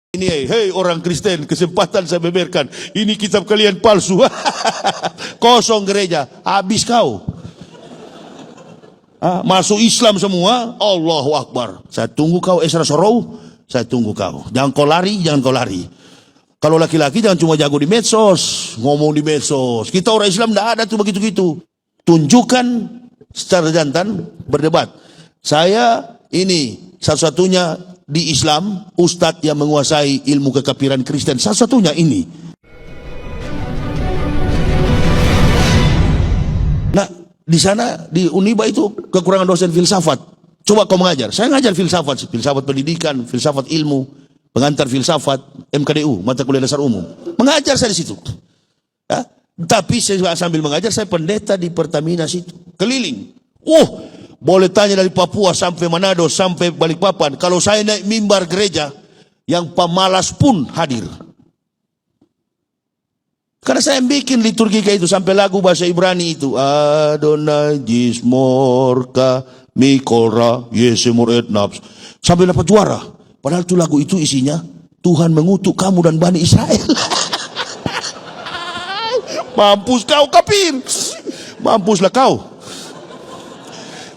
Ini, hei orang Kristen, kesempatan saya beberkan. Ini kitab kalian palsu. Kosong gereja, habis kau. Masuk Islam semua, Allahu Akbar. Saya tunggu kau Esra Sorou, saya tunggu kau. Jangan kau lari, jangan kau lari. Kalau laki-laki jangan cuma jago di medsos, ngomong di medsos. Kita orang Islam tidak ada tuh begitu-gitu. Tunjukkan secara jantan, berdebat. Saya ini satu-satunya di Islam, ustadz yang menguasai ilmu kekafiran Kristen. Satu-satunya ini. Nah, di sana, di Uniba itu kekurangan dosen filsafat. Coba kau mengajar. Saya ngajar filsafat pendidikan, filsafat ilmu, pengantar filsafat, MKDU, mata kuliah dasar umum. Mengajar saya di situ. Ya? Tapi saya sambil mengajar, saya pendeta di Pertamina situ. Keliling. Boleh tanya dari Papua sampai Manado sampai Balikpapan. Kalau saya naik mimbar gereja, yang pemalas pun hadir. Karena saya bikin liturgi kayak itu sampai lagu bahasa Ibrani itu. Adonai Jismorka Mikora Yesemur Etnaps. Sampai dapat juara. Padahal itu lagu itu isinya Tuhan mengutuk kamu dan Bani Israel. Mampus kau kafir. Mampuslah kau.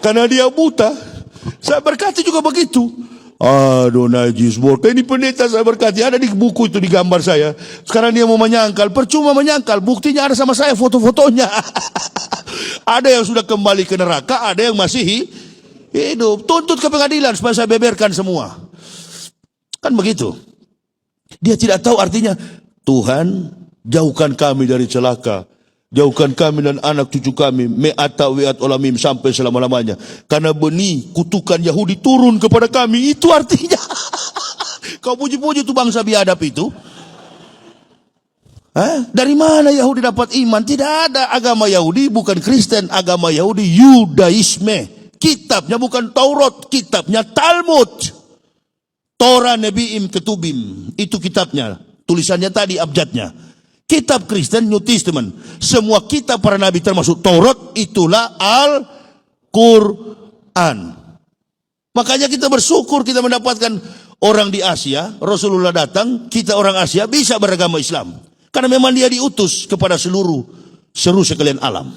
Karena dia buta. Saya berkati juga begitu. Adonai Jismorka. Ini pendeta saya berkati. Ada di buku itu, di gambar saya. Sekarang dia mau menyangkal. Percuma menyangkal. Buktinya ada sama saya foto-fotonya. Ada yang sudah kembali ke neraka. Ada yang masih hidup. Tuntut ke pengadilan supaya saya beberkan semua. Kan begitu. Dia tidak tahu artinya. Tuhan, jauhkan kami dari celaka. Jauhkan kami dan anak cucu kami me'ata we'at olamim sampai selama-lamanya. Karena benih kutukan Yahudi turun kepada kami. Itu artinya. Kau puji-puji itu bangsa biadab itu. Dari mana Yahudi dapat iman? Tidak ada agama Yahudi, bukan Kristen. Agama Yahudi Yudaisme. Kitabnya bukan Taurat, kitabnya Talmud. Torah Nebi'im Ketubim. Itu kitabnya. Tulisannya tadi abjadnya. Kitab Kristen New Testament. Semua kitab para nabi termasuk Taurat itulah Al-Quran. Makanya kita bersyukur kita mendapatkan orang di Asia. Rasulullah datang, kita orang Asia bisa beragama Islam. Karena memang dia diutus kepada seluruh sekalian alam.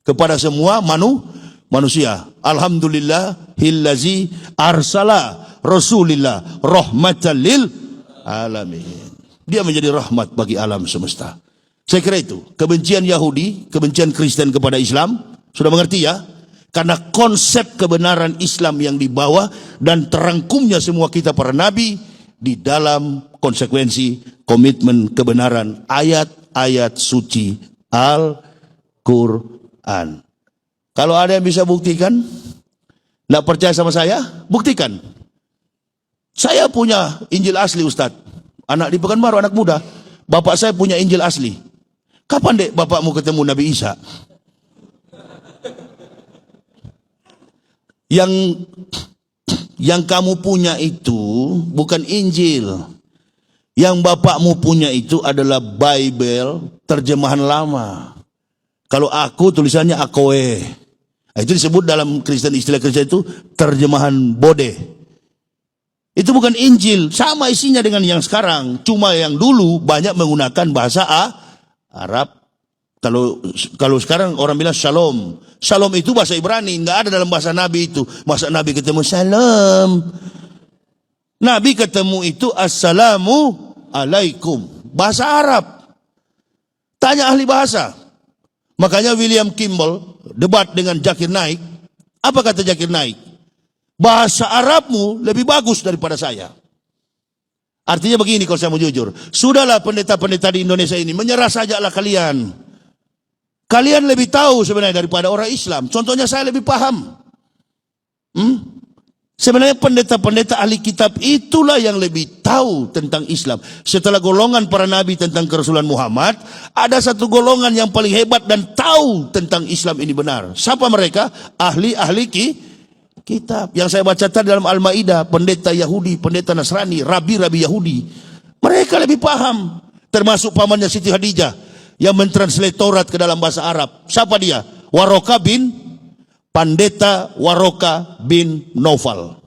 Kepada semua manusia. Alhamdulillah hillazi arsala Rasulillah rahmatan lil alamin. Dia menjadi rahmat bagi alam semesta. Saya kira itu. Kebencian Yahudi, kebencian Kristen kepada Islam. Sudah mengerti ya? Karena konsep kebenaran Islam yang dibawa dan terangkumnya semua kita para nabi di dalam konsekuensi komitmen kebenaran ayat-ayat suci Al-Quran. Kalau ada yang bisa buktikan, tidak percaya sama saya, buktikan. Saya punya Injil asli Ustadz. Anak di Pekanbaru, anak muda. Bapak saya punya Injil asli. Kapan dek bapakmu ketemu Nabi Isa? Yang kamu punya itu bukan Injil. Yang bapakmu punya itu adalah Bible terjemahan lama. Kalau aku tulisannya Akoe. Itu disebut dalam Kristen, istilah Kristen itu terjemahan Bode. Itu bukan Injil, sama isinya dengan yang sekarang. Cuma yang dulu banyak menggunakan bahasa Arab. Kalau sekarang orang bilang Shalom. Shalom itu bahasa Ibrani, nggak ada dalam bahasa Nabi itu. Masa Nabi ketemu Shalom. Nabi ketemu itu Assalamu alaikum. Bahasa Arab. Tanya ahli bahasa. Makanya William Kimball debat dengan Zakir Naik. Apa kata Zakir Naik? Bahasa Arabmu lebih bagus daripada saya. Artinya begini kalau saya mau jujur. Sudahlah pendeta-pendeta di Indonesia ini. Menyerah sajalah kalian. Kalian lebih tahu sebenarnya daripada orang Islam. Contohnya saya lebih paham. Sebenarnya pendeta-pendeta ahli kitab itulah yang lebih tahu tentang Islam. Setelah golongan para nabi tentang kerasulan Muhammad. Ada satu golongan yang paling hebat dan tahu tentang Islam ini benar. Siapa mereka? Ahli-ahli kitab yang saya baca tadi dalam Al-Maidah, pendeta Yahudi, pendeta Nasrani, rabi-rabi Yahudi. Mereka lebih paham. Termasuk pamannya Siti Khadijah yang mentranslate Taurat ke dalam bahasa Arab. Siapa dia? Pendeta Waroka bin Naufal.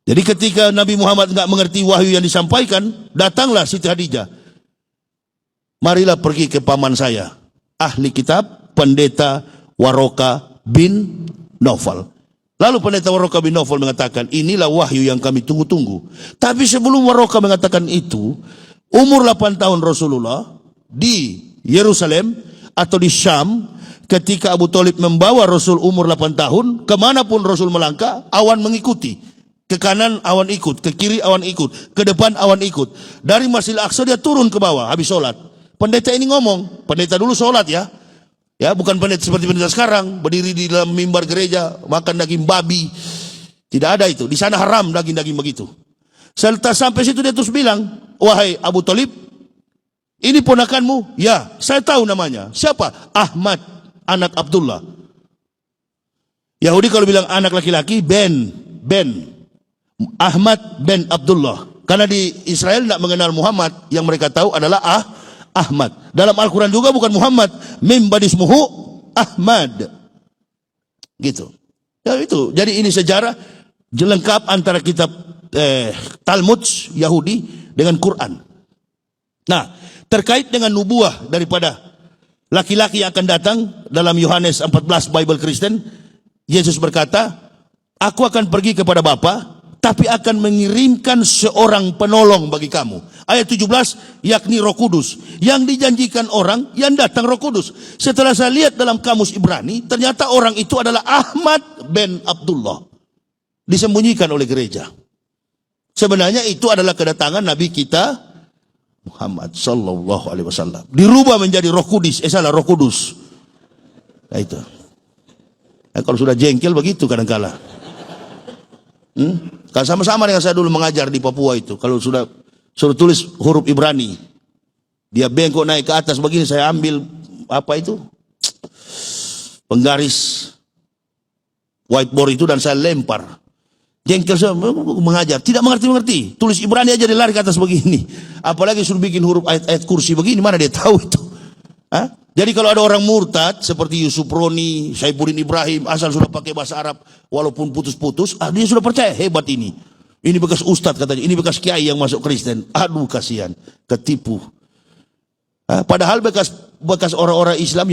Jadi ketika Nabi Muhammad enggak mengerti wahyu yang disampaikan, datanglah Siti Khadijah. Marilah pergi ke paman saya, ahli kitab, pendeta Waraka bin Naufal. Lalu pendeta Waraka bin Naufal mengatakan, inilah wahyu yang kami tunggu-tunggu. Tapi sebelum Waraka mengatakan itu, umur 8 tahun Rasulullah di Yerusalem atau di Syam, ketika Abu Thalib membawa Rasul umur 8 tahun, kemanapun Rasul melangkah, awan mengikuti. Ke kanan awan ikut, ke kiri awan ikut, ke depan awan ikut. Dari Masjidil Aqsa dia turun ke bawah habis sholat. Pendeta ini ngomong, pendeta dulu sholat ya. Ya, bukan pendeta seperti pendeta sekarang, berdiri di dalam mimbar gereja, makan daging babi. Tidak ada itu, di sana haram daging-daging begitu. Setelah sampai situ dia terus bilang, wahai Abu Thalib, ini ponakanmu? Ya, saya tahu namanya. Siapa? Ahmad, anak Abdullah. Yahudi kalau bilang anak laki-laki, Ben. Ahmad bin Abdullah. Karena di Israel tidak mengenal Muhammad, yang mereka tahu adalah Ahmad. Dalam Al-Quran juga bukan Muhammad, mim badismuhu Ahmad. Gitu. Ya itu. Jadi ini sejarah lengkap antara kitab Talmud Yahudi dengan Quran. Nah, terkait dengan nubuah daripada laki-laki yang akan datang dalam Yohanes 14 Bible Kristen, Yesus berkata, aku akan pergi kepada Bapa, tapi akan mengirimkan seorang penolong bagi kamu. Ayat 17, yakni Roh Kudus. Yang dijanjikan orang yang datang Roh Kudus. Setelah saya lihat dalam kamus Ibrani, ternyata orang itu adalah Ahmad bin Abdullah. Disembunyikan oleh gereja. Sebenarnya itu adalah kedatangan Nabi kita Muhammad sallallahu alaihi wasallam. Dirubah menjadi Roh Kudus, Roh Kudus. Nah itu. Nah, kalau sudah jengkel begitu kadang-kala. Kan sama-sama dengan saya dulu mengajar di Papua itu. Kalau sudah suruh tulis huruf Ibrani, dia bengkok naik ke atas begini, saya ambil apa itu? Penggaris whiteboard itu dan saya lempar. Jengkel saya mengajar, tidak mengerti-mengerti. Tulis Ibrani aja dia lari ke atas begini. Apalagi suruh bikin huruf ayat-ayat kursi begini, mana dia tahu itu? Hah? Jadi kalau ada orang murtad seperti Yusuf Roni, Saifuddin Ibrahim, asal sudah pakai bahasa Arab walaupun putus-putus, dia sudah percaya hebat ini. Ini bekas ustadz katanya, ini bekas kiai yang masuk Kristen. Aduh kasihan, ketipu. Padahal bekas orang-orang Islam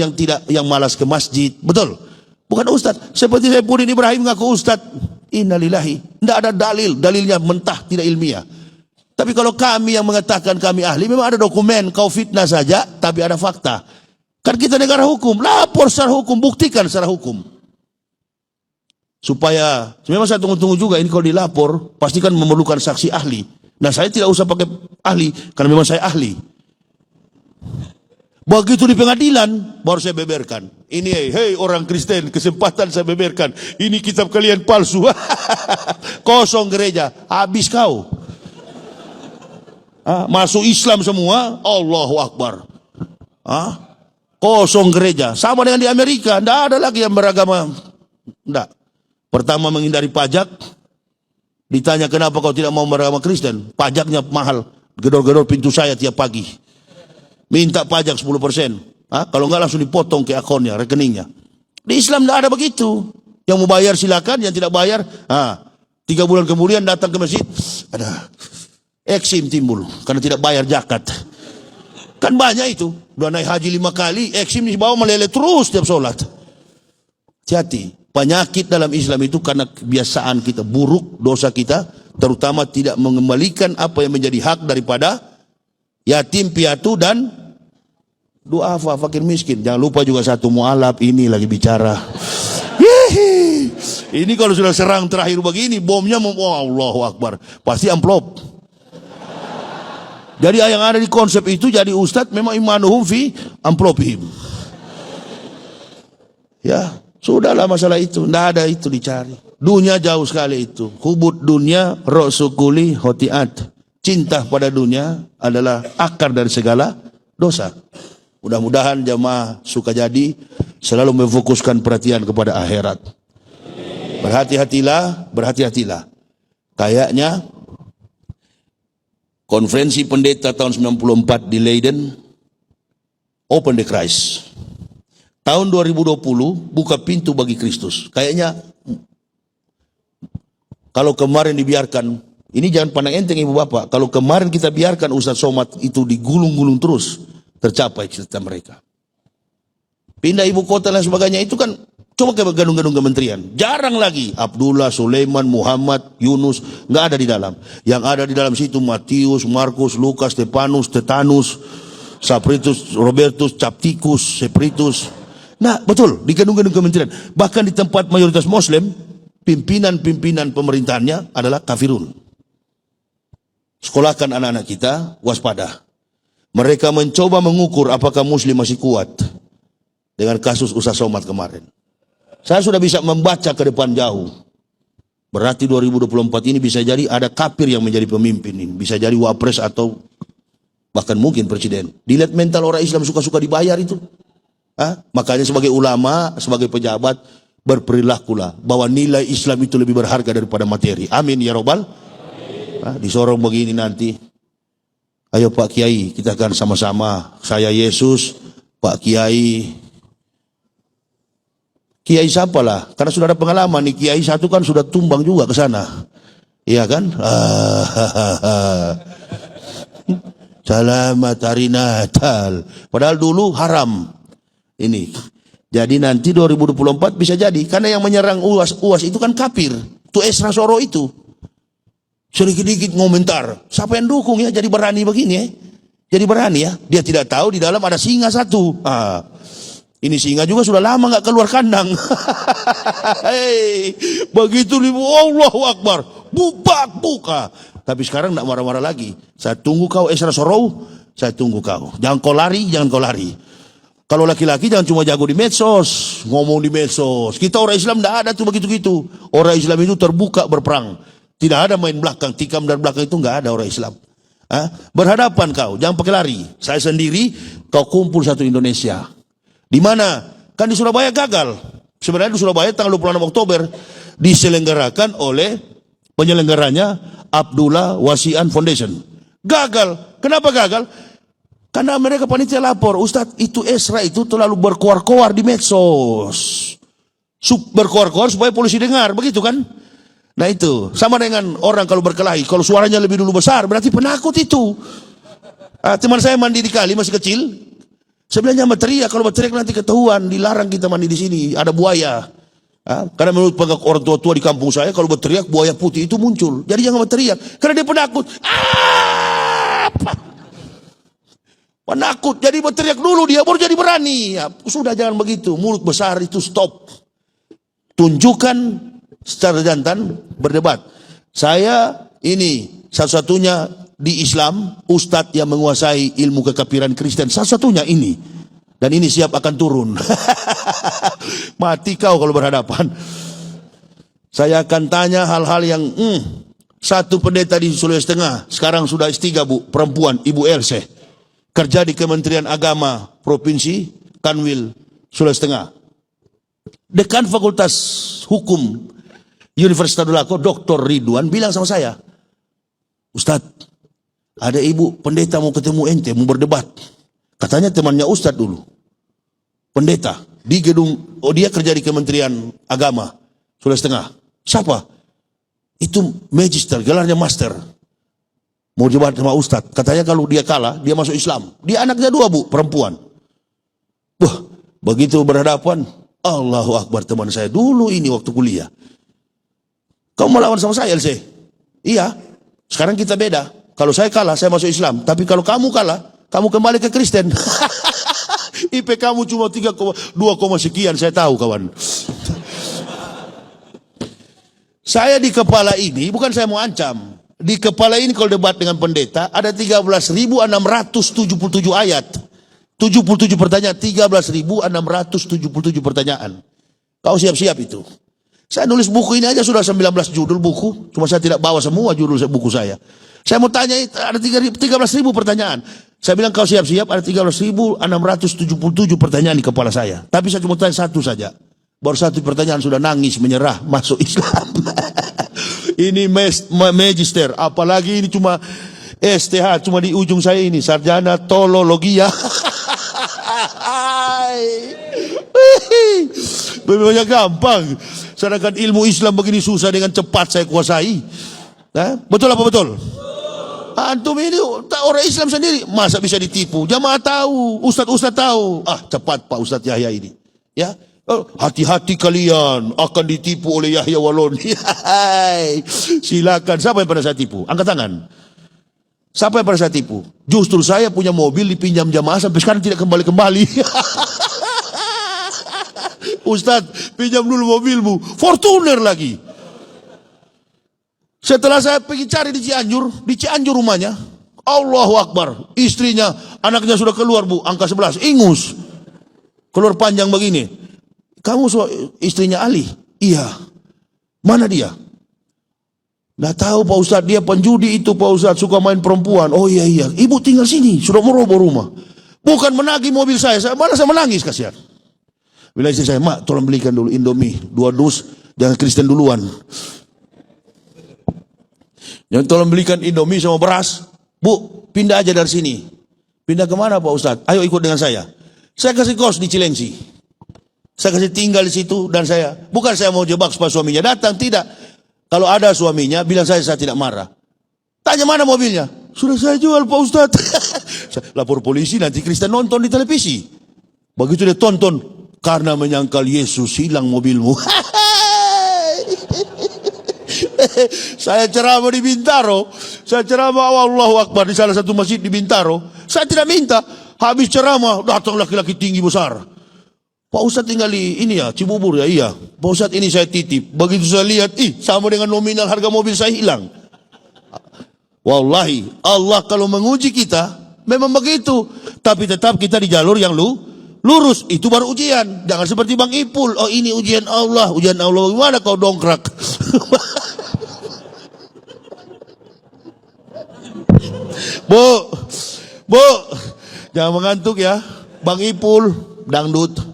yang malas ke masjid, betul? Bukan ustadz. Seperti Saifuddin Ibrahim ngaku ustadz. Innalillahi. Tidak ada dalilnya mentah, tidak ilmiah. Tapi kalau kami yang mengatakan kami ahli, memang ada dokumen, kau fitnah saja, tapi ada fakta. Kan kita negara hukum, lapor secara hukum, buktikan secara hukum. Supaya, memang saya tunggu-tunggu juga, ini kalau dilapor, pasti kan memerlukan saksi ahli. Nah saya tidak usah pakai ahli, karena memang saya ahli. Begitu di pengadilan, baru saya beberkan. Ini, hei orang Kristen, kesempatan saya beberkan. Ini kitab kalian palsu. Kosong gereja, habis kau. Masuk Islam semua, Allahu Akbar. Kosong gereja. Sama dengan di Amerika, tidak ada lagi yang beragama. Tidak. Pertama menghindari pajak. Ditanya kenapa kau tidak mau beragama Kristen? Pajaknya mahal. Gedor-gedor pintu saya tiap pagi. Minta pajak 10%. Kalau enggak langsung dipotong ke akunnya, rekeningnya. Di Islam tidak ada begitu. Yang mau bayar silakan, yang tidak bayar. 3 bulan kemudian datang ke masjid. Ada eksim timbul. Karena tidak bayar zakat. Kan banyak itu. Udah naik haji 5 kali, eksim di bawah meleleh terus tiap sholat. Hati-hati. Penyakit dalam Islam itu karena kebiasaan kita buruk, dosa kita, terutama tidak mengembalikan apa yang menjadi hak daripada yatim piatu dan duafa fakir miskin. Jangan lupa juga satu mualaf, ini lagi bicara. Ini kalau sudah serang terakhir begini, bomnya Allahu Akbar. Pasti amplop. Jadi yang ada di konsep itu jadi ustadz memang imanuhum fi amplopihim. Ya, sudahlah masalah itu, tidak ada itu dicari. Dunia jauh sekali itu. Hubud dunia rosukuli hotiat. Cinta pada dunia adalah akar dari segala dosa. Mudah-mudahan jamaah suka jadi selalu memfokuskan perhatian kepada akhirat. Berhati-hatilah. Kayaknya konferensi pendeta tahun 94 di Leiden, Open the Christ. Tahun 2020 buka pintu bagi Kristus. Kayaknya Kalau kemarin dibiarkan, ini jangan pandang enteng ibu bapak, kalau kemarin kita biarkan Ustaz Somad itu digulung-gulung terus, tercapai cita-cita mereka. Pindah ibu kota dan sebagainya itu kan, coba ke gedung-gedung kementerian, jarang lagi Abdullah, Sulaiman, Muhammad, Yunus, nggak ada di dalam. Yang ada di dalam situ Matius, Markus, Lukas, Stefanus, Tetanus, Sapritus, Robertus, Capticus, Sepritus. Nah betul, di gedung-gedung kementerian, bahkan di tempat mayoritas Muslim, pimpinan-pimpinan pemerintahannya adalah kafirun. Sekolahkan anak-anak kita, waspada. Mereka mencoba mengukur apakah Muslim masih kuat dengan kasus Ustaz Somad kemarin. Saya sudah bisa membaca ke depan jauh. Berarti 2024 ini bisa jadi ada kafir yang menjadi pemimpin ini. Bisa jadi wapres atau bahkan mungkin presiden. Dilihat mental orang Islam suka-suka dibayar itu. Makanya sebagai ulama, sebagai pejabat, berperilakulah bahwa nilai Islam itu lebih berharga daripada materi. Amin ya robbal. Disorong begini nanti. Ayo Pak Kiai, kita akan sama-sama. Saya Yesus, Pak Kiai. Kiai siapa lah? Karena sudah ada pengalaman nih. Kiai satu kan sudah tumbang juga ke sana. Iya kan? Selamat hari Natal. Padahal dulu haram. Ini. Jadi nanti 2024 bisa jadi. Karena yang menyerang UAS itu kan kafir. Itu Esra Soro itu. Sedikit-sedikit ngomentar. Siapa yang dukung ya jadi berani begini ya. Jadi berani ya. Dia tidak tahu di dalam ada singa satu. Ini singa juga sudah lama nggak keluar kandang. Hey, begitu Allahu Akbar. Bubak buka. Tapi sekarang nggak marah-marah lagi. Saya tunggu kau Esra Soro. Saya tunggu kau. Jangan kau lari, jangan kau lari. Kalau laki-laki jangan cuma jago di medsos, ngomong di medsos. Kita orang Islam tidak ada tuh begitu-gitu. Orang Islam itu terbuka berperang. Tidak ada main belakang, tikam dan belakang itu nggak ada orang Islam. Berhadapan kau, jangan pakai lari. Saya sendiri, kau kumpul satu Indonesia. Di mana? Kan di Surabaya gagal. Sebenarnya di Surabaya tanggal 26 Oktober diselenggarakan oleh penyelenggaranya Abdullah Wasian Foundation. Gagal. Kenapa gagal? Karena mereka panitia lapor, Ustadz itu Esra itu terlalu berkoar-koar di medsos. Berkoar-koar supaya polisi dengar, begitu kan? Nah itu, sama dengan orang kalau berkelahi, kalau suaranya lebih dulu besar, berarti penakut itu. Teman saya mandi di kali, masih kecil. Sebenarnya teriak, kalau berteriak nanti ketahuan, dilarang kita mandi di sini, ada buaya. Karena menurut orang tua-tua di kampung saya, kalau berteriak buaya putih itu muncul. Jadi jangan berteriak, karena dia penakut. Penakut, jadi berteriak dulu dia baru jadi berani. Sudah jangan begitu, mulut besar itu stop. Tunjukkan secara jantan berdebat. Saya ini satu-satunya di Islam ustadz yang menguasai ilmu kekafiran Kristen, satu-satunya ini. Dan ini siap akan turun. Mati kau kalau berhadapan. Saya akan tanya hal-hal yang satu pendeta di Sulawesi Tengah sekarang sudah S3 Bu, perempuan, Ibu Else. Kerja di Kementerian Agama Provinsi Kanwil Sulawesi Tengah. Dekan Fakultas Hukum Universitas Tadulako, Dr. Ridwan bilang sama saya, Ustadz, ada ibu pendeta mau ketemu ente, mau berdebat. Katanya temannya Ustadz dulu, pendeta di gedung, dia kerja di Kementerian Agama Sulawesi Tengah. Siapa? Itu magister, gelarnya master. Mau debat sama Ustadz. Katanya kalau dia kalah, dia masuk Islam. Dia anaknya 2 Bu, perempuan. Wah, begitu berhadapan, Allahu Akbar, teman saya dulu ini waktu kuliah. Kau mau lawan sama saya, LC? Iya. Sekarang kita beda. Kalau saya kalah, saya masuk Islam. Tapi kalau kamu kalah, kamu kembali ke Kristen. IP kamu cuma 3,2 sekian, saya tahu kawan. Saya di kepala ini, bukan saya mau ancam. Di kepala ini kalau debat dengan pendeta, ada 13.677 ayat. 77 pertanyaan, 13.677 pertanyaan. Kau siap-siap itu. Saya nulis buku ini aja sudah 19 judul buku. Cuma saya tidak bawa semua judul buku saya. Saya mau tanya, ada 13.000 pertanyaan. Saya bilang kau siap-siap, ada 13.677 pertanyaan di kepala saya. Tapi saya cuma tanya satu saja. Baru satu pertanyaan sudah nangis, menyerah, masuk Islam. Ini magister, apalagi ini cuma STH, cuma di ujung saya ini, sarjana tolologia. Banyak gampang. Sedangkan ilmu Islam begini susah, dengan cepat saya kuasai. Betul apa betul? Antum ini orang Islam sendiri masa bisa ditipu? Jamaah tahu, ustaz-ustaz tahu. Cepat Pak Ustaz Yahya ini. Ya, hati-hati kalian akan ditipu oleh Yahya Waloni. Silakan. Siapa yang pernah saya tipu? Angkat tangan. Siapa yang pernah saya tipu? Justru saya punya mobil dipinjam jamaah sampai sekarang tidak kembali-kembali. Ustaz, pinjam dulu mobilmu. Fortuner lagi. Setelah saya pergi cari di Cianjur rumahnya. Allahu Akbar. Istrinya, anaknya sudah keluar Bu, angka 11, ingus. Keluar panjang begini. Kamu istrinya Ali? Iya. Mana dia? Nggak tahu Pak Ustaz, dia penjudi itu Pak Ustaz, suka main perempuan. Oh iya. Ibu tinggal sini, sudah meroboh rumah. Bukan menagih mobil saya malah saya menangis kasihan. Bila istri saya, Mak tolong belikan dulu Indomie 2 dus, jangan Kristen duluan. Yang tolong belikan Indomie sama beras. Bu, pindah aja dari sini. Pindah kemana Pak Ustaz? Ayo ikut dengan saya. Saya kasih kos di Cilengsi. Saya kasih tinggal di situ dan bukan saya mau jebak supaya suaminya datang, tidak. Kalau ada suaminya, bilang saya tidak marah. Tanya mana mobilnya? Sudah saya jual Pak Ustaz. Lapor polisi, nanti Kristen nonton di televisi. Begitu dia tonton, karena menyangkal Yesus hilang mobilmu. Saya ceramah di Bintaro. Saya ceramah Allahu Akbar di salah satu masjid di Bintaro. Saya tidak minta. Habis ceramah, datang laki-laki tinggi besar. Pak Ustaz tinggal di ini ya, Cibubur ya? Iya. Pak Ustaz ini saya titip. Begitu saya lihat, sama dengan nominal harga mobil saya hilang. Wallahi, Allah kalau menguji kita, memang begitu. Tapi tetap kita di jalur yang lurus. Itu baru ujian. Jangan seperti Bang Ipul. Oh ini ujian Allah. Ujian Allah, gimana kau dongkrak? Bu, jangan mengantuk ya. Bang Ipul, dangdut.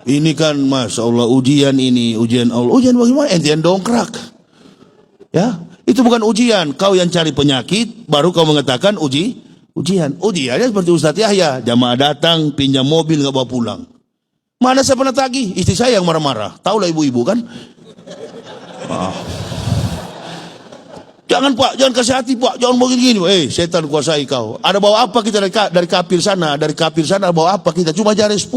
Ini kan Masya Allah ujian ini, ujian Allah. Ujian bagaimana? Entian dongkrak. Ya, itu bukan ujian. Kau yang cari penyakit, baru kau mengatakan ujian. Ujiannya seperti Ustaz Yahya. Jamaah datang, pinjam mobil, gak bawa pulang. Mana saya pernah tagih? Istri saya yang marah-marah. Tahulah ibu-ibu kan? Jangan Pak, jangan kasih hati Pak, jangan begini-gini. Setan kuasai kau. Ada bawa apa kita dari kafir sana? Dari kafir sana bawa apa kita? Cuma jari 10.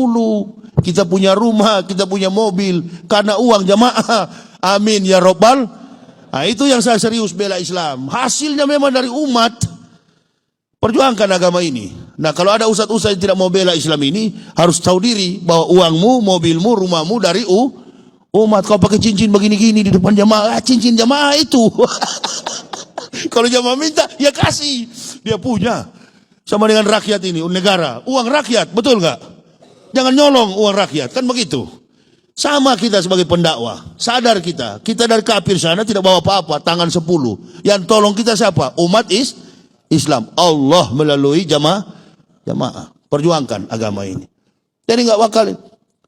Kita punya rumah, kita punya mobil. Karena uang jamaah. Amin ya Rabbal. Nah itu yang saya serius bela Islam. Hasilnya memang dari umat. Perjuangkan agama ini. Nah kalau ada ustaz-ustaz yang tidak mau bela Islam ini, harus tahu diri bahwa uangmu, mobilmu, rumahmu dari umat. Kau pakai cincin begini-gini di depan jamaah, cincin jamaah itu. Kalau jamaah minta, ya kasih. Dia punya. Sama dengan rakyat ini, negara. Uang rakyat, betul nggak? Jangan nyolong uang rakyat, kan begitu. Sama kita sebagai pendakwah. Sadar kita dari kafir sana tidak bawa apa-apa, tangan 10. Yang tolong kita siapa? Umat Islam. Allah melalui jamaah. Perjuangkan agama ini. Jadi nggak bakal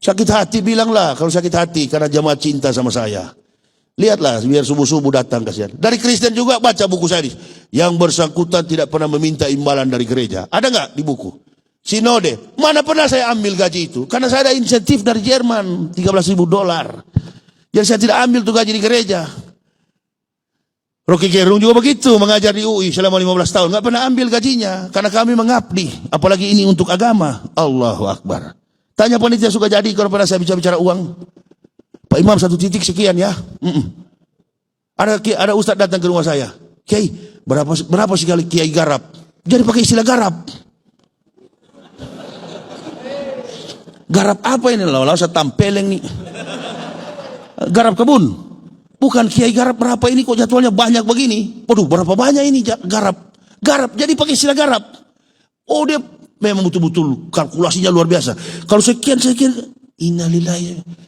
sakit hati, bilanglah kalau sakit hati karena jamaah cinta sama saya. Lihatlah biar subuh-subuh datang kasihan. Dari Kristen juga baca buku saya ini. Yang bersangkutan tidak pernah meminta imbalan dari gereja. Ada nggak di buku? Sinode. Mana pernah saya ambil gaji itu? Karena saya ada insentif dari Jerman $13.000. Jadi saya tidak ambil tuh gaji di gereja. Rocky Gerung juga begitu, mengajar di UI selama 15 tahun. Nggak pernah ambil gajinya. Karena kami mengabdi. Apalagi ini untuk agama. Allahu Akbar. Tanya panitia suka jadi kalau pernah saya bicara uang. Pak Imam 1 titik sekian ya. Ada ustaz datang ke rumah saya. Kiai, berapa sekali Kiai garap? Jadi pakai istilah garap. Garap apa ini? Lalu saya tampeleng nih. Garap kebun. Bukan Kiai garap berapa ini kok jadwalnya banyak begini. Waduh, berapa banyak ini garap. Garap, jadi pakai istilah garap. Oh dia memang betul-betul kalkulasinya luar biasa. Kalau sekian, innalillahi.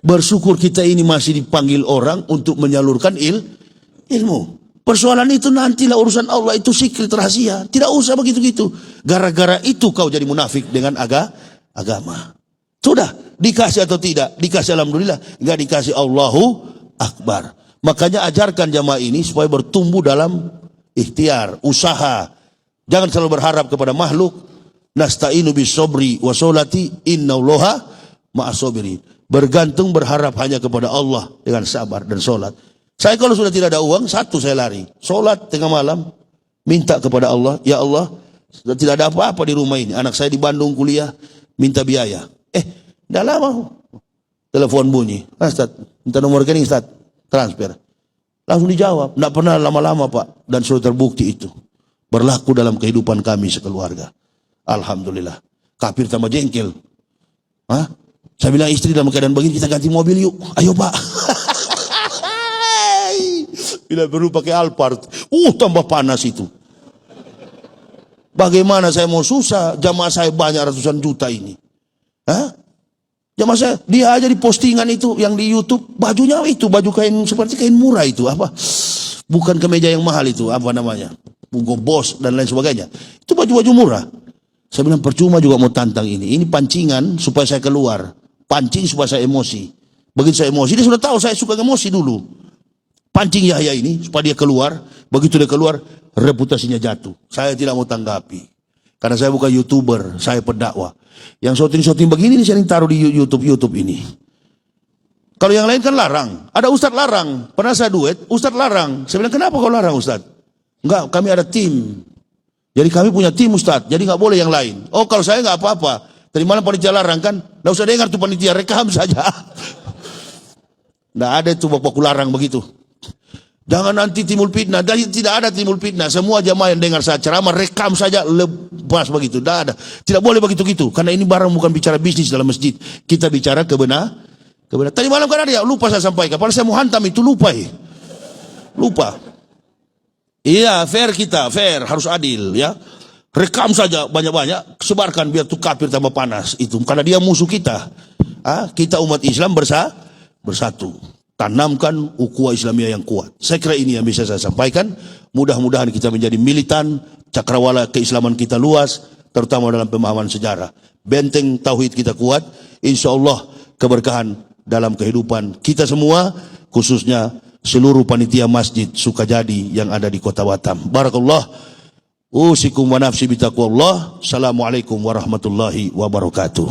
Bersyukur kita ini masih dipanggil orang untuk menyalurkan ilmu. Persoalan itu nantilah urusan Allah, itu secret rahasia. Tidak usah begitu-gitu. Gara-gara itu kau jadi munafik dengan agama. Sudah, dikasih atau tidak? Dikasih alhamdulillah. Enggak dikasih Allahu Akbar. Makanya ajarkan jamaah ini supaya bertumbuh dalam ikhtiar, usaha. Jangan selalu berharap kepada makhluk. Nasta'inu bis sobri wa sholati innallaha ma'as-sabirin. Bergantung berharap hanya kepada Allah dengan sabar dan sholat. Saya kalau sudah tidak ada uang, satu saya lari. Sholat tengah malam, minta kepada Allah, ya Allah, sudah tidak ada apa-apa di rumah ini. Anak saya di Bandung kuliah, minta biaya. Tidak lama, telepon bunyi. Ustaz, minta nomor rekening Ustaz, transfer. Langsung dijawab, tidak pernah lama-lama Pak. Dan sudah terbukti itu. Berlaku dalam kehidupan kami sekeluarga. Alhamdulillah. Kafir tambah jengkel. Hah? Saya bilang istri dalam keadaan begini, kita ganti mobil yuk. Ayo Pak. Bila perlu pakai Alphard. Tambah panas itu. Bagaimana saya mau susah? Jamaah saya banyak ratusan juta ini. Hah? Jamaah saya, dia aja di postingan itu yang di YouTube, bajunya itu, baju kain seperti kain murah itu, apa? Bukan kemeja yang mahal itu, apa namanya? Hugo Boss dan lain sebagainya. Itu baju-baju murah. Saya bilang percuma juga mau tantang ini. Ini pancingan supaya saya keluar. Pancing supaya saya emosi. Begitu saya emosi, dia sudah tahu saya suka emosi dulu. Pancing Yahya ini supaya dia keluar. Begitu dia keluar, reputasinya jatuh. Saya tidak mau tanggapi. Karena saya bukan YouTuber, saya pendakwah. Yang syuting-syuting begini saya taruh di YouTube ini. Kalau yang lain kan larang. Ada Ustadz larang. Pernah saya duet, Ustadz larang. Saya bilang, kenapa kau larang Ustadz? Enggak, kami ada tim. Jadi kami punya tim Ustadz, jadi nggak boleh yang lain. Oh kalau saya nggak apa-apa. Tadi malam panitia larang kan? Nggak usah dengar tuh panitia, rekam saja. Nggak ada tuh bapakku larang begitu. Jangan nanti timbul fitnah. Tidak ada timbul fitnah. Semua jamaah yang dengar saya ceramah rekam saja lepas begitu. Tidak ada. Tidak boleh begitu-gitu. Karena ini barang bukan bicara bisnis dalam masjid. Kita bicara kebenaran. Tadi malam kan ada ya, lupa saya sampaikan. Padahal saya mau hantam itu lupa. Lupa. Iya, fair kita, fair, harus adil ya. Rekam saja banyak-banyak, sebarkan biar tuh kafir tambah panas itu. Karena dia musuh kita. Kita umat Islam bersatu. Tanamkan ukhuwah Islamiyah yang kuat. Saya kira ini yang bisa saya sampaikan. Mudah-mudahan kita menjadi militan, cakrawala keislaman kita luas, terutama dalam pemahaman sejarah. Benteng tauhid kita kuat, insya Allah keberkahan dalam kehidupan kita semua, khususnya seluruh panitia masjid Sukajadi yang ada di Kota Batam. Barakallah. Usikum wa nafsi bitaqwallah. Assalamualaikum warahmatullahi wabarakatuh.